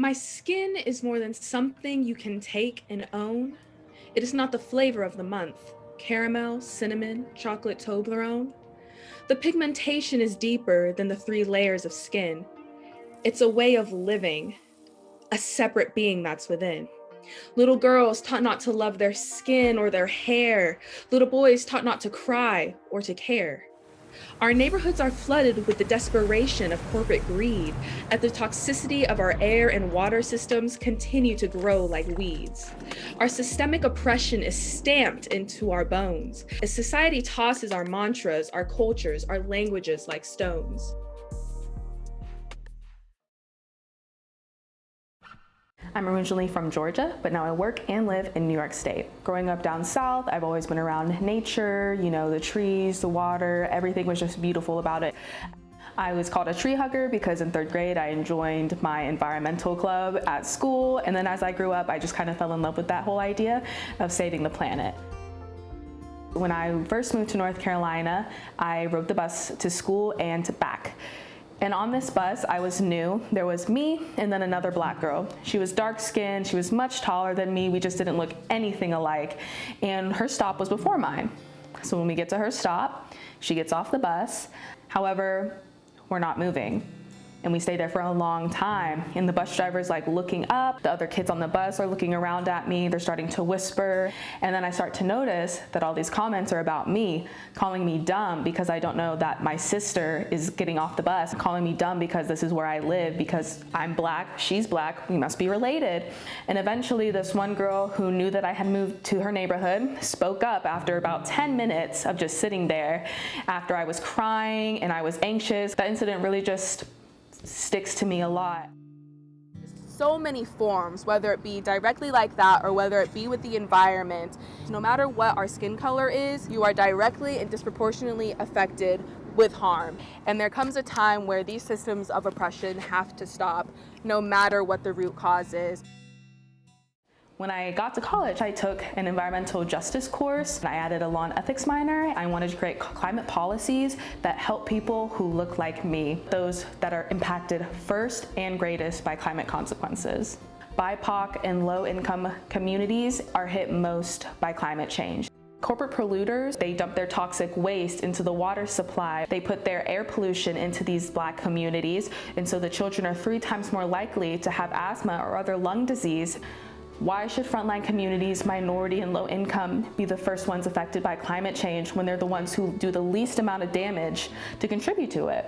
My skin is more than something you can take and own. It is not the flavor of the month, caramel, cinnamon, chocolate Toblerone. The pigmentation is deeper than the 3 layers of skin. It's a way of living, a separate being that's within. Little girls taught not to love their skin or their hair. Little boys taught not to cry or to care. Our neighborhoods are flooded with the desperation of corporate greed, as the toxicity of our air and water systems continue to grow like weeds. Our systemic oppression is stamped into our bones, as society tosses our mantras, our cultures, our languages like stones. I'm originally from Georgia, but now I work and live in New York State. Growing up down south, I've always been around nature, the trees, the water, everything was just beautiful about it. I was called a tree hugger because in 3rd grade I joined my environmental club at school, and then as I grew up I just kind of fell in love with that whole idea of saving the planet. When I first moved to North Carolina, I rode the bus to school and back. And on this bus, I was new. There was me and then another black girl. She was dark skinned, she was much taller than me, we just didn't look anything alike. And her stop was before mine. So when we get to her stop, she gets off the bus. However, we're not moving. And we stay there for a long time. And the bus driver's like looking up, the other kids on the bus are looking around at me, they're starting to whisper. And then I start to notice that all these comments are about me, calling me dumb because I don't know that my sister is getting off the bus, calling me dumb because this is where I live, because I'm black, she's black, we must be related. And eventually this one girl who knew that I had moved to her neighborhood spoke up after about 10 minutes of just sitting there after I was crying and I was anxious. That incident really just sticks to me a lot. So many forms, whether it be directly like that or whether it be with the environment. No matter what our skin color is, you are directly and disproportionately affected with harm. And there comes a time where these systems of oppression have to stop, no matter what the root cause is. When I got to college, I took an environmental justice course. I added a law and ethics minor. I wanted to create climate policies that help people who look like me, those that are impacted first and greatest by climate consequences. BIPOC and low-income communities are hit most by climate change. Corporate polluters, they dump their toxic waste into the water supply. They put their air pollution into these black communities, and so the children are 3 times more likely to have asthma or other lung disease. Why should frontline communities, minority and low income, be the first ones affected by climate change when they're the ones who do the least amount of damage to contribute to it?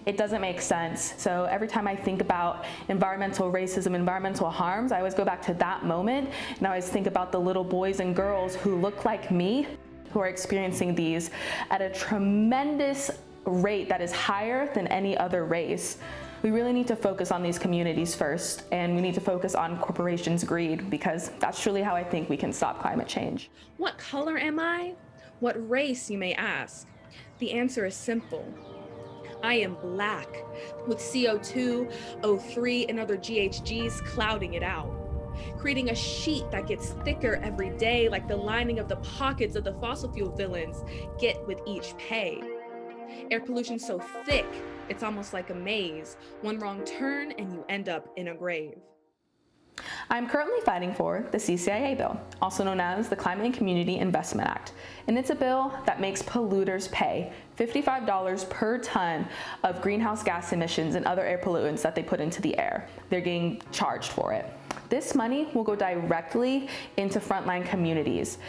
It doesn't make sense. So every time I think about environmental racism, environmental harms, I always go back to that moment, and I always think about the little boys and girls who look like me, who are experiencing these at a tremendous rate that is higher than any other race. We really need to focus on these communities first, and we need to focus on corporations' greed, because that's truly how I think we can stop climate change. What color am I? What race, you may ask? The answer is simple. I am black, with CO2, O3, and other GHGs clouding it out, creating a sheet that gets thicker every day, like the lining of the pockets of the fossil fuel villains get with each pay. Air pollution so thick, it's almost like a maze. One wrong turn and you end up in a grave. I'm currently fighting for the CCIA bill, also known as the Climate and Community Investment Act. And it's a bill that makes polluters pay $55 per ton of greenhouse gas emissions and other air pollutants that they put into the air. They're getting charged for it. This money will go directly into frontline communities,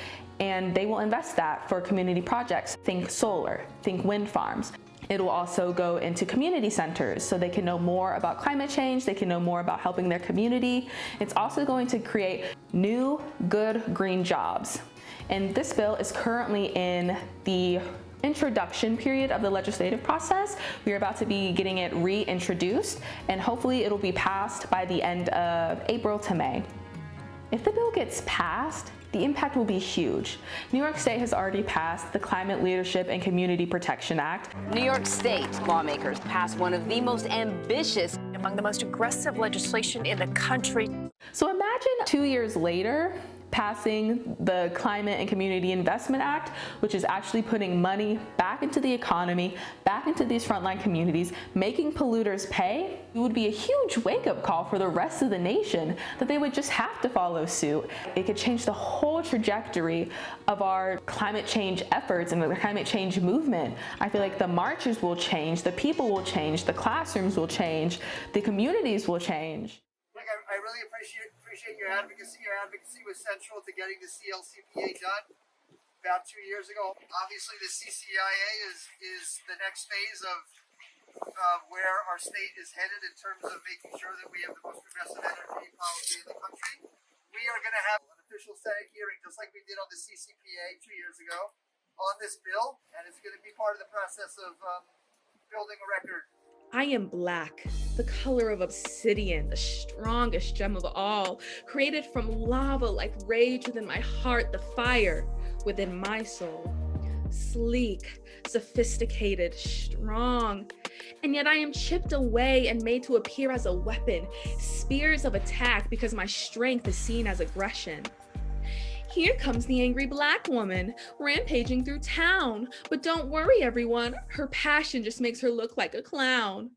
and they will invest that for community projects. Think solar, think wind farms. It will also go into community centers so they can know more about climate change, they can know more about helping their community. It's also going to create new, good, green jobs. And this bill is currently in the introduction period of the legislative process. We are about to be getting it reintroduced, and hopefully it'll be passed by the end of April to May. If the bill gets passed, the impact will be huge. New York State has already passed the Climate Leadership and Community Protection Act. New York State lawmakers passed one of the most ambitious, among the most aggressive legislation in the country. So imagine 2 years later, passing the Climate and Community Investment Act, which is actually putting money back into the economy, back into these frontline communities, making polluters pay, it would be a huge wake-up call for the rest of the nation that they would just have to follow suit. It could change the whole trajectory of our climate change efforts and the climate change movement. I feel like the marches will change, the people will change, the classrooms will change, the communities will change. I really appreciate your advocacy. Your advocacy was central to getting the CLCPA done about 2 years ago. Obviously, the CCIA is the next phase of where our state is headed in terms of making sure that we have the most progressive energy policy in the country. We are going to have an official Senate hearing, just like we did on the CCPA 2 years ago, on this bill, and it's going to be part of the process of building a record. I am black, the color of obsidian, the strongest gem of all, created from lava like rage within my heart, the fire within my soul. Sleek, sophisticated, strong, and yet I am chipped away and made to appear as a weapon, spears of attack because my strength is seen as aggression. Here comes the angry black woman, rampaging through town. But don't worry, everyone, her passion just makes her look like a clown.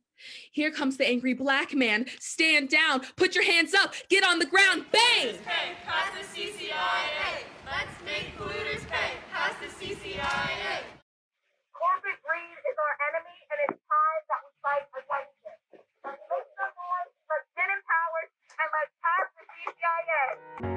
Here comes the angry black man, stand down, put your hands up, get on the ground, bang! Pay, pass the CCIA. Let's make polluters pay, pass the CCIA. Corporate greed is our enemy, and it's time that we fight against it. Let's make some noise, let's get empowered, and let's pass the CCIA.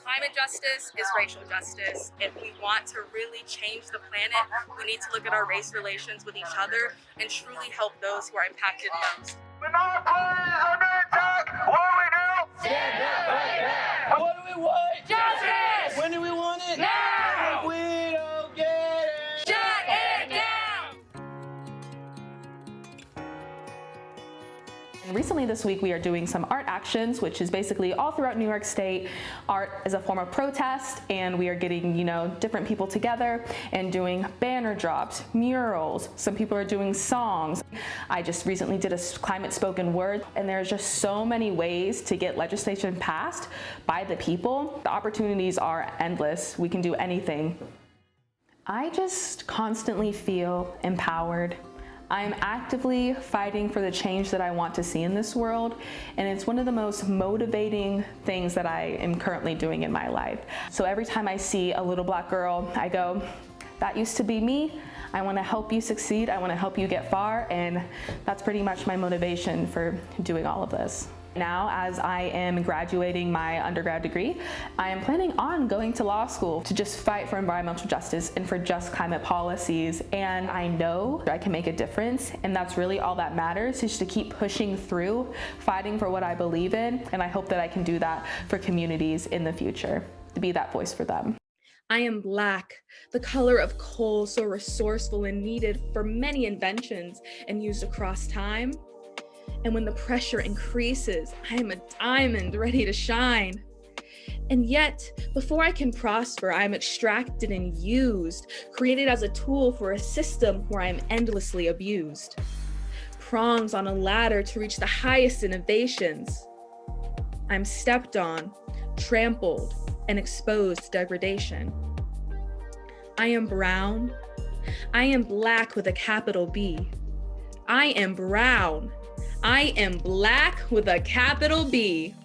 Climate justice is racial justice. If we want to really change the planet, we need to look at our race relations with each other and truly help those who are impacted most. When our planet is under attack, what do we do? Stand up right now. What do we want? Justice. When do we want it? Now. If we don't get it, Shut it down. And recently this week we are doing some art actions, which is basically all throughout New York State. Art is a form of protest, and we are getting, different people together and doing banner drops, murals. Some people are doing songs. I just recently did a climate spoken word, and there's just so many ways to get legislation passed by the people. The opportunities are endless. We can do anything. I just constantly feel empowered. I'm actively fighting for the change that I want to see in this world, and it's one of the most motivating things that I am currently doing in my life. So every time I see a little black girl, I go, that used to be me. I want to help you succeed. I want to help you get far, and that's pretty much my motivation for doing all of this. Now, as I am graduating my undergrad degree, I am planning on going to law school to just fight for environmental justice and for just climate policies. And I know I can make a difference, and that's really all that matters, is to keep pushing through, fighting for what I believe in. And I hope that I can do that for communities in the future, to be that voice for them. I am black, the color of coal, so resourceful and needed for many inventions and used across time. And when the pressure increases, I am a diamond ready to shine. And yet, before I can prosper, I am extracted and used, created as a tool for a system where I am endlessly abused. Prongs on a ladder to reach the highest innovations. I'm stepped on, trampled, and exposed to degradation. I am brown. I am black with a capital B. I am brown. I am black with a capital B.